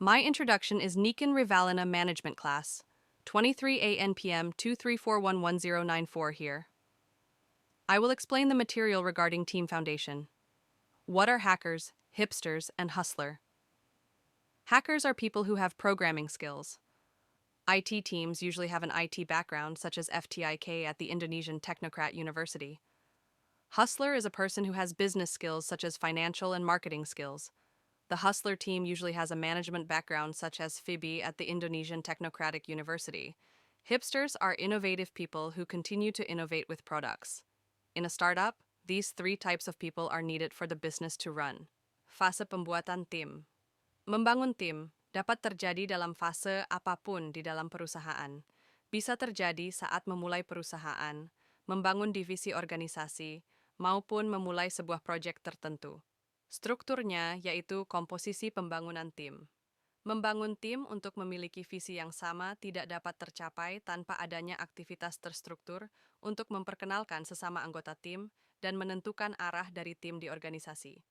My introduction is Nikan Rivalina Management Class, 23 ANPM 234111094 here. I will explain the material regarding Team Foundation. What are hackers, hipsters, and hustler? Hackers are people who have programming skills. IT teams usually have an IT background, such as FTIK at the Indonesian Technocrat University. Hustler is a person who has business skills, such as financial and marketing skills. The hustler team usually has a management background, such as FIBI at the Indonesian Technocratic University. Hipsters are innovative people who continue to innovate with products. In a startup, these three types of people are needed for the business to run. Fase pembuatan tim. Membangun tim dapat terjadi dalam fase apapun di dalam perusahaan. Bisa terjadi saat memulai perusahaan, membangun divisi organisasi, maupun memulai sebuah proyek tertentu. Strukturnya yaitu komposisi pembangunan tim. Membangun tim untuk memiliki visi yang sama tidak dapat tercapai tanpa adanya aktivitas terstruktur untuk memperkenalkan sesama anggota tim dan menentukan arah dari tim di organisasi.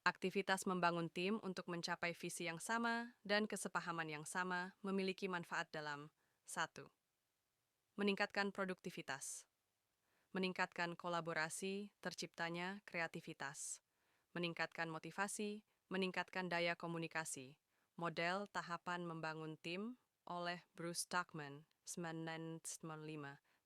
Aktivitas membangun tim untuk mencapai visi yang sama dan kesepahaman yang sama memiliki manfaat dalam 1. Meningkatkan produktivitas. Meningkatkan kolaborasi, terciptanya kreativitas. Meningkatkan motivasi, meningkatkan daya komunikasi. Model tahapan membangun tim oleh Bruce Tuckman, 1995.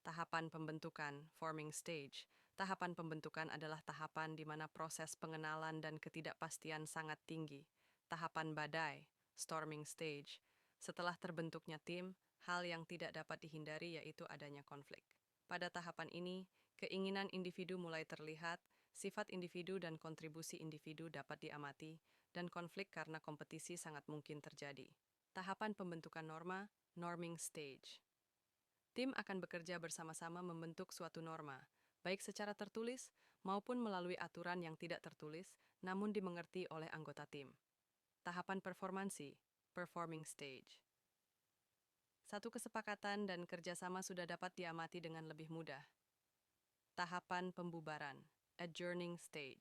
Tahapan pembentukan, forming stage. Tahapan pembentukan adalah tahapan di mana proses pengenalan dan ketidakpastian sangat tinggi. Tahapan badai, storming stage. Setelah terbentuknya tim, hal yang tidak dapat dihindari yaitu adanya konflik. Pada tahapan ini, keinginan individu mulai terlihat, sifat individu dan kontribusi individu dapat diamati, dan konflik karena kompetisi sangat mungkin terjadi. Tahapan pembentukan norma, norming stage. Tim akan bekerja bersama-sama membentuk suatu norma, baik secara tertulis maupun melalui aturan yang tidak tertulis, namun dimengerti oleh anggota tim. Tahapan performansi, performing stage. Satu kesepakatan dan kerjasama sudah dapat diamati dengan lebih mudah. Tahapan pembubaran, adjourning stage.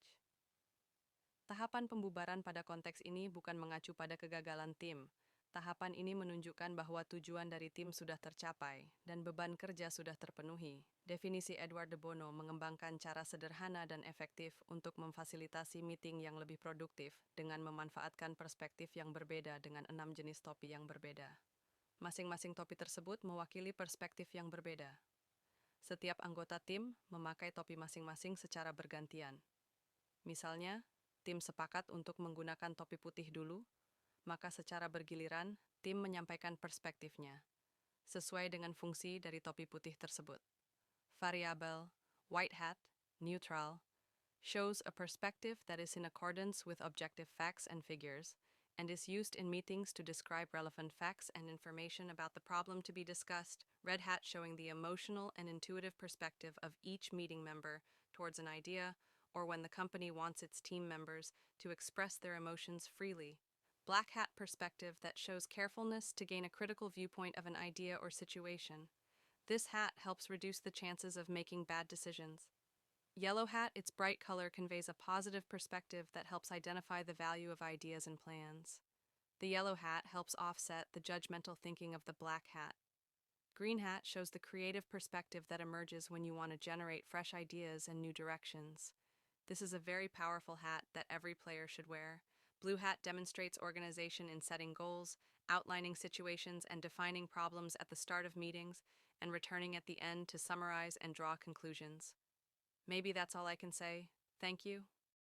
Tahapan pembubaran pada konteks ini bukan mengacu pada kegagalan tim. Tahapan ini menunjukkan bahwa tujuan dari tim sudah tercapai dan beban kerja sudah terpenuhi. Definisi Edward de Bono mengembangkan cara sederhana dan efektif untuk memfasilitasi meeting yang lebih produktif dengan memanfaatkan perspektif yang berbeda dengan 6 jenis topi yang berbeda. Masing-masing topi tersebut mewakili perspektif yang berbeda. Setiap anggota tim memakai topi masing-masing secara bergantian. Misalnya, tim sepakat untuk menggunakan topi putih dulu, maka secara bergiliran, tim menyampaikan perspektifnya, sesuai dengan fungsi dari topi putih tersebut. Variabel, white hat, neutral, shows a perspective that is in accordance with objective facts and figures, and is used in meetings to describe relevant facts and information about the problem to be discussed. Red hat showing the emotional and intuitive perspective of each meeting member towards an idea, or when the company wants its team members to express their emotions freely. Black hat perspective that shows carefulness to gain a critical viewpoint of an idea or situation. This hat helps reduce the chances of making bad decisions. Yellow hat, its bright color conveys a positive perspective that helps identify the value of ideas and plans. The yellow hat helps offset the judgmental thinking of the black hat. Green hat shows the creative perspective that emerges when you want to generate fresh ideas and new directions. This is a very powerful hat that every player should wear. Blue hat demonstrates organization in setting goals, outlining situations and defining problems at the start of meetings, and returning at the end to summarize and draw conclusions. Maybe that's all I can say. Thank you.